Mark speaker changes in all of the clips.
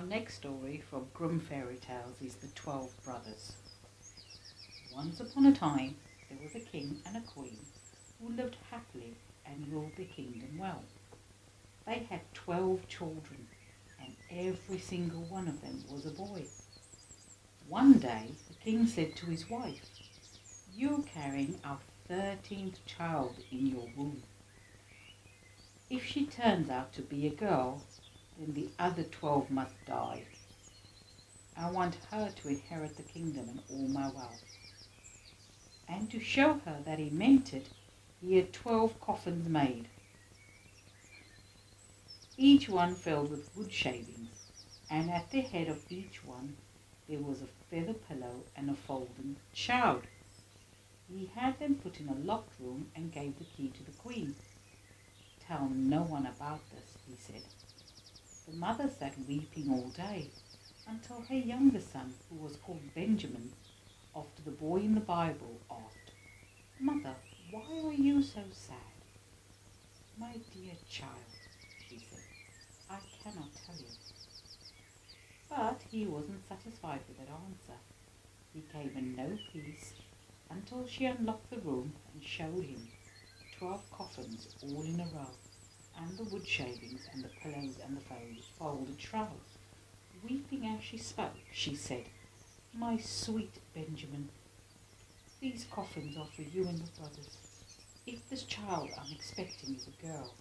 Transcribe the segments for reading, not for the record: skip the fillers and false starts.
Speaker 1: Our next story from Grimm Fairy Tales is The 12 Brothers. Once upon a time, there was a king and a queen who lived happily and ruled the kingdom well. They had 12 children, and every single one of them was a boy. One day, the king said to his wife, "You're carrying our 13th child in your womb. If she turns out to be a girl, then the other 12 must die. I want her to inherit the kingdom and all my wealth." And to show her that he meant it, he had 12 coffins made, each one filled with wood shavings, and at the head of each one there was a feather pillow and a folding shroud. He had them put in a locked room and gave the key to the queen. "Tell no one about this," he said. The mother sat weeping all day until her younger son, who was called Benjamin, after the boy in the Bible, asked, "Mother, why are you so sad?" "My dear child," she said, "I cannot tell you." But he wasn't satisfied with that answer. He gave her no peace until she unlocked the room and showed him 12 coffins all in a row, and the wood shavings and the pillows and the folded shrouds. Weeping as she spoke, she said, "My sweet Benjamin, these coffins are for you and your brothers. If this child I'm expecting is a girl,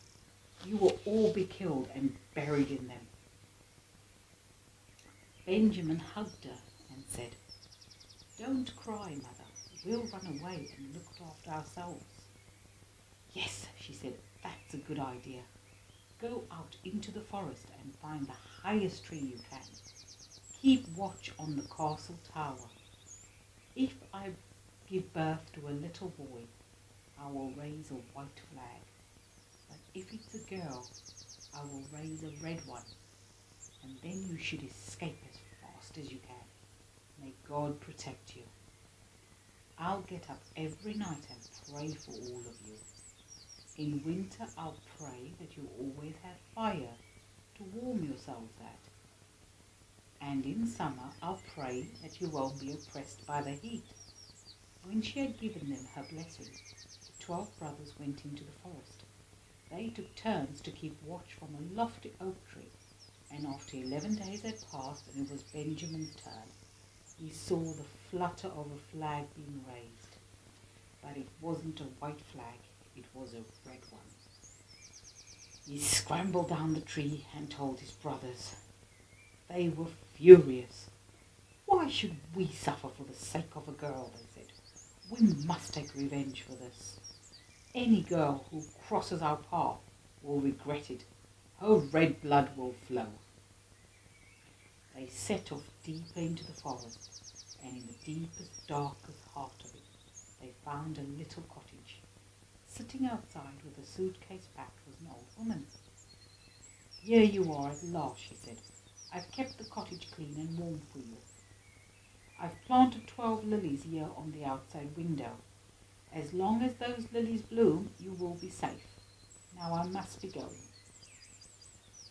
Speaker 1: you will all be killed and buried in them." Benjamin hugged her and said, "Don't cry, mother. We'll run away and look after ourselves." "Yes," she said, "that's a good idea. Go out into the forest and find the highest tree you can. Keep watch on the castle tower. If I give birth to a little boy, I will raise a white flag. But if it's a girl, I will raise a red one. And then you should escape as fast as you can. May God protect you. I'll get up every night and pray for all of you. In winter, I'll pray that you always have fire to warm yourselves at. And in summer, I'll pray that you won't be oppressed by the heat." When she had given them her blessing, the 12 brothers went into the forest. They took turns to keep watch from a lofty oak tree, and after 11 days had passed and it was Benjamin's turn, he saw the flutter of a flag being raised. But it wasn't a white flag, it was a red one. He scrambled down the tree and told his brothers. They were furious. "Why should we suffer for the sake of a girl?" they said. "We must take revenge for this. Any girl who crosses our path will regret it. Her red blood will flow." They set off deeper into the forest, and in the deepest, darkest heart of it, they found a little cottage. Sitting outside with a suitcase packed was an old woman. "Here you are at last," she said. "I've kept the cottage clean and warm for you. I've planted 12 lilies here on the outside window. As long as those lilies bloom, you will be safe. Now I must be going."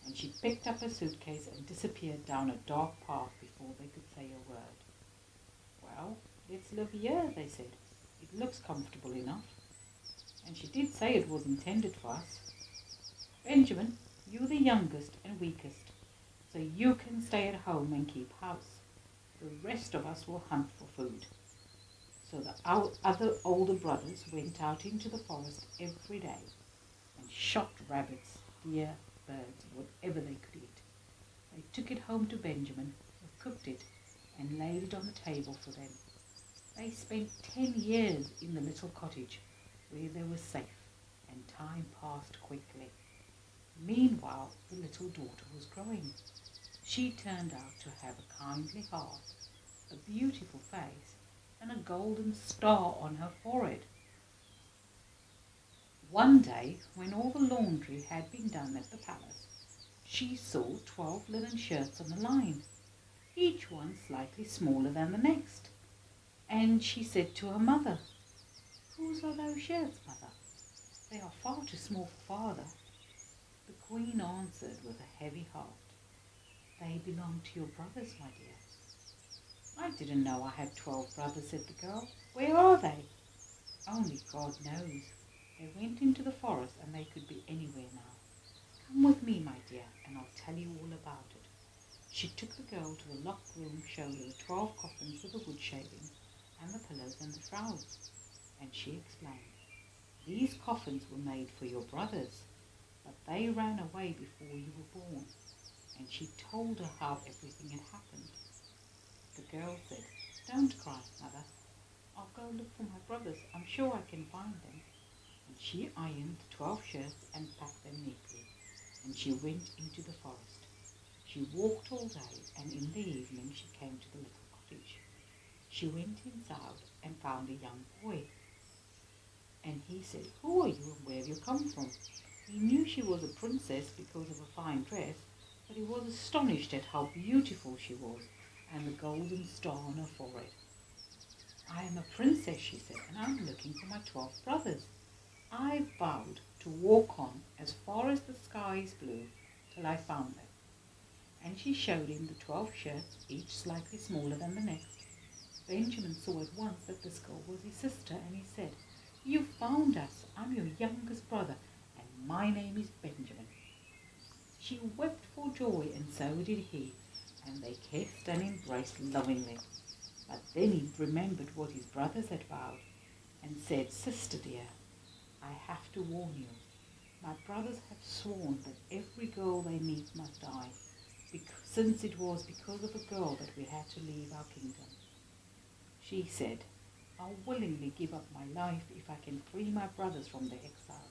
Speaker 1: And she picked up her suitcase and disappeared down a dark path before they could say a word. "Well, let's live here," they said. "It looks comfortable enough. And she did say it was intended for us. Benjamin, you're the youngest and weakest, so you can stay at home and keep house. The rest of us will hunt for food." So the other older brothers went out into the forest every day and shot rabbits, deer, birds, whatever they could eat. They took it home to Benjamin, who cooked it and laid it on the table for them. They spent 10 years in the little cottage where they were safe, and time passed quickly. Meanwhile, the little daughter was growing. She turned out to have a kindly heart, a beautiful face, and a golden star on her forehead. One day, when all the laundry had been done at the palace, she saw 12 linen shirts on a line, each one slightly smaller than the next. And she said to her mother, "Whose are those shirts, mother? They are far too small for father." The queen answered with a heavy heart, They belong to your brothers, my dear. I didn't know I had 12 brothers, said the girl. Where are they? Only God knows. They went into the forest and they could be anywhere now. Come with me, my dear, and I'll tell you all about it. She took the girl to the locked room, showed her the 12 coffins with the wood shavings and the pillows and the shrouds, and she explained, these coffins were made for your brothers, but they ran away before you were born, and she told her how everything had happened. The girl said, don't cry, mother. I'll go look for my brothers. I'm sure I can find them. And she ironed the 12 shirts and packed them neatly, and she went into the forest. She walked all day, and in the evening she came to the little cottage. She went inside and found a young boy. And he said, who are you and where have you come from? He knew she was a princess because of a fine dress, but he was astonished at how beautiful she was and the golden star on her forehead. I am a princess, she said, and I'm looking for my 12 brothers. I vowed to walk on as far as the sky is blue till I found them. And she showed him the 12 shirts, each slightly smaller than the next. Benjamin saw at once that this girl was his sister, and he said, you found us. I'm your youngest brother, and my name is Benjamin. She wept for joy, and so did he, and they kissed and embraced lovingly. But then he remembered what his brothers had vowed, and said, sister dear, I have to warn you. My brothers have sworn that every girl they meet must die, since it was because of a girl that we had to leave our kingdom. She said, I'll willingly give up my life if I can free my brothers from their exile.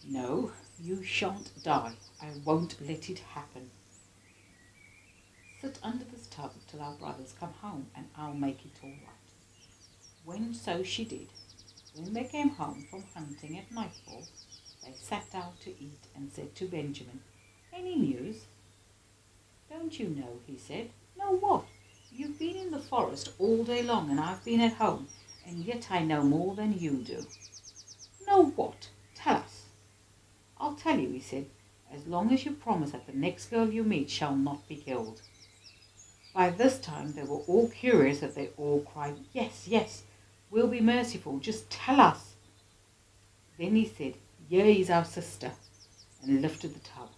Speaker 1: No, you shan't die. I won't let it happen. Sit under this tub till our brothers come home, and I'll make it all right. So she did. When they came home from hunting at nightfall, they sat down to eat and said to Benjamin, any news? Don't you know, he said. Know what? You've been in the forest all day long, and I've been at home, and yet I know more than you do. Know what? Tell us. I'll tell you, he said, as long as you promise that the next girl you meet shall not be killed. By this time they were all curious, that they all cried, yes, yes, we'll be merciful, just tell us. Then he said, here is our sister, and lifted the tub.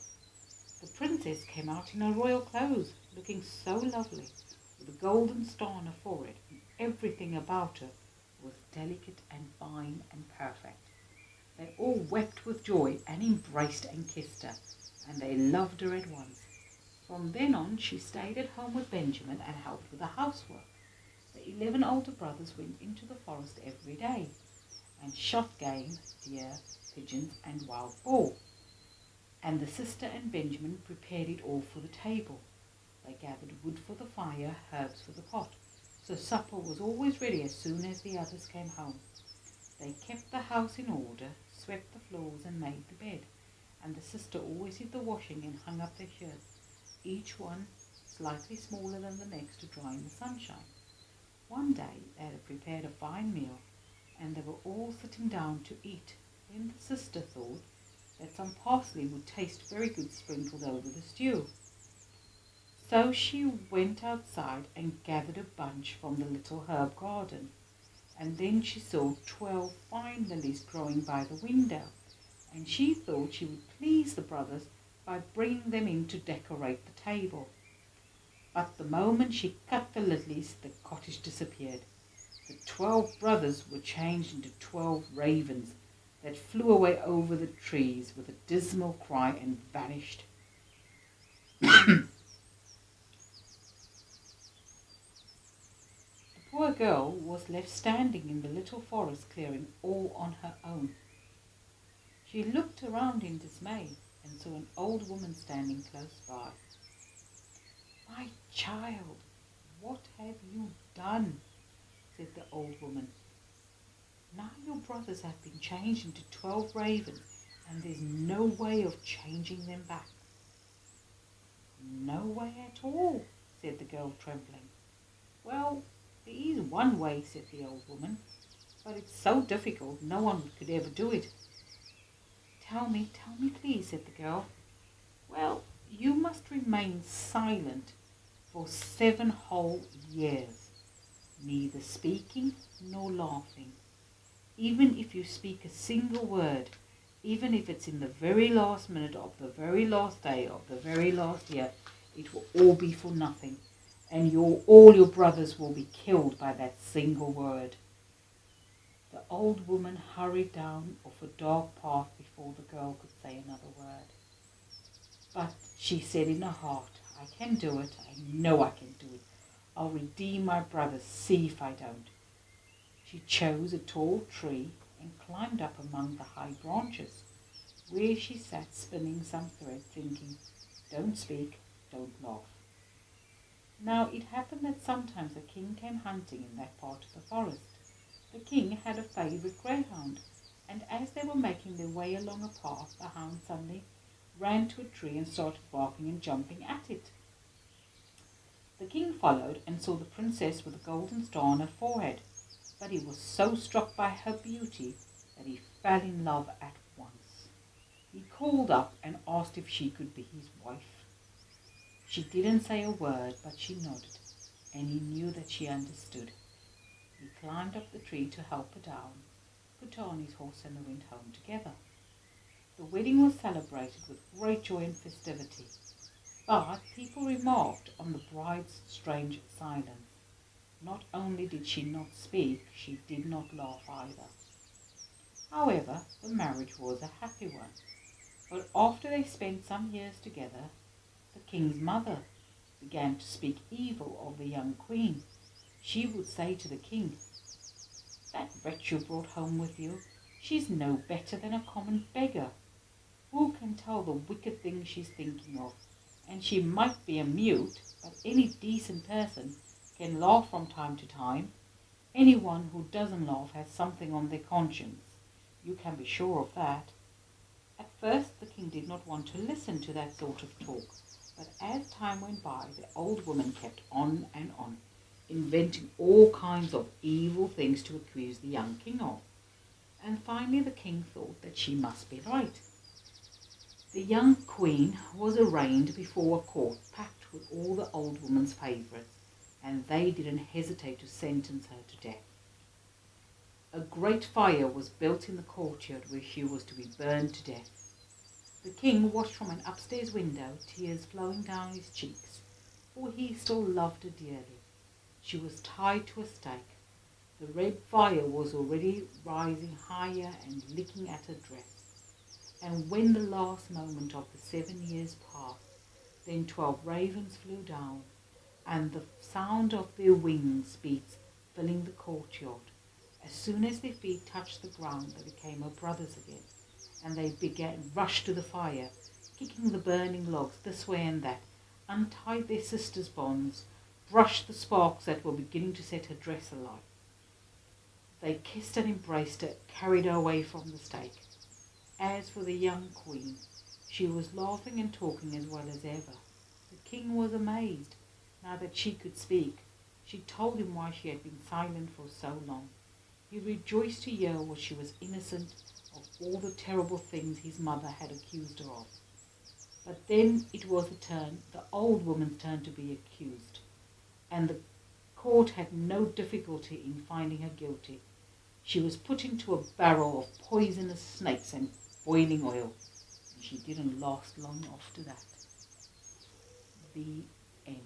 Speaker 1: The princess came out in her royal clothes, looking so lovely, with a golden star on her forehead, and everything about her was delicate and fine and perfect. They all wept with joy and embraced and kissed her, and they loved her at once. From then on she stayed at home with Benjamin and helped with the housework. The 11 older brothers went into the forest every day and shot game, deer, pigeons and wild boar. And the sister and Benjamin prepared it all for the table. They gathered wood for the fire, herbs for the pot, so supper was always ready as soon as the others came home. They kept the house in order, swept the floors and made the bed, and the sister always did the washing and hung up their shirts, each one slightly smaller than the next to dry in the sunshine. One day they had prepared a fine meal, and they were all sitting down to eat, when the sister thought that some parsley would taste very good sprinkled over the stew. So she went outside and gathered a bunch from the little herb garden, and then she saw 12 fine lilies growing by the window, and she thought she would please the brothers by bringing them in to decorate the table. But the moment she cut the lilies, the cottage disappeared. The 12 brothers were changed into 12 ravens that flew away over the trees with a dismal cry and vanished. The poor girl was left standing in the little forest clearing all on her own. She looked around in dismay and saw an old woman standing close by. "My child, what have you done?" said the old woman. "Now your brothers have been changed into 12 ravens, and there's no way of changing them back." "No way at all," said the girl, trembling. "Well, there is one way," said the old woman, "but it's so difficult no one could ever do it." Tell me please," said the girl. "Well, you must remain silent for 7 whole years, neither speaking nor laughing. Even if you speak a single word, even if it's in the very last minute of the very last day of the very last year, it will all be for nothing, and all your brothers will be killed by that single word. The old woman hurried down off a dark path before the girl could say another word. But she said in her heart, I can do it. I know I can do it. I'll redeem my brothers. See if I don't. She chose a tall tree and climbed up among the high branches, where she sat spinning some thread, thinking, don't speak, don't laugh. Now it happened that sometimes a king came hunting in that part of the forest. The king had a favourite greyhound, and as they were making their way along a path, the hound suddenly ran to a tree and started barking and jumping at it. The king followed and saw the princess with a golden star on her forehead, but he was so struck by her beauty that he fell in love at once. He called up and asked if she could be his wife. She didn't say a word, but she nodded, and he knew that she understood. He climbed up the tree to help her down, put her on his horse, and they went home together. The wedding was celebrated with great joy and festivity, but people remarked on the bride's strange silence. Not only did she not speak, she did not laugh either. However, the marriage was a happy one, but after they spent some years together, the king's mother began to speak evil of the young queen. She would say to the king, that wretch you brought home with you, she's no better than a common beggar. Who can tell the wicked things she's thinking of? And she might be a mute, but any decent person can laugh from time to time. Anyone who doesn't laugh has something on their conscience. You can be sure of that. At first the king did not want to listen to that sort of talk, but as time went by, the old woman kept on and on, inventing all kinds of evil things to accuse the young king of. And finally the king thought that she must be right. The young queen was arraigned before a court packed with all the old woman's favourites, and they didn't hesitate to sentence her to death. A great fire was built in the courtyard where she was to be burned to death. The king watched from an upstairs window, tears flowing down his cheeks, for he still loved her dearly. She was tied to a stake. The red fire was already rising higher and licking at her dress. And when the last moment of the 7 years passed, then 12 ravens flew down, and the sound of their wings beats filling the courtyard. As soon as their feet touched the ground, they became her brothers again, and they rushed to the fire, kicking the burning logs this way and that, untied their sisters' bonds, brushed the sparks that were beginning to set her dress alight. They kissed and embraced her, carried her away from the stake. As for the young queen, she was laughing and talking as well as ever. The king was amazed. Now that she could speak, she told him why she had been silent for so long. He rejoiced to hear what she was innocent of all the terrible things his mother had accused her of. But then it was the old woman's turn to be accused, and the court had no difficulty in finding her guilty. She was put into a barrel of poisonous snakes and boiling oil, and she didn't last long after that. The end.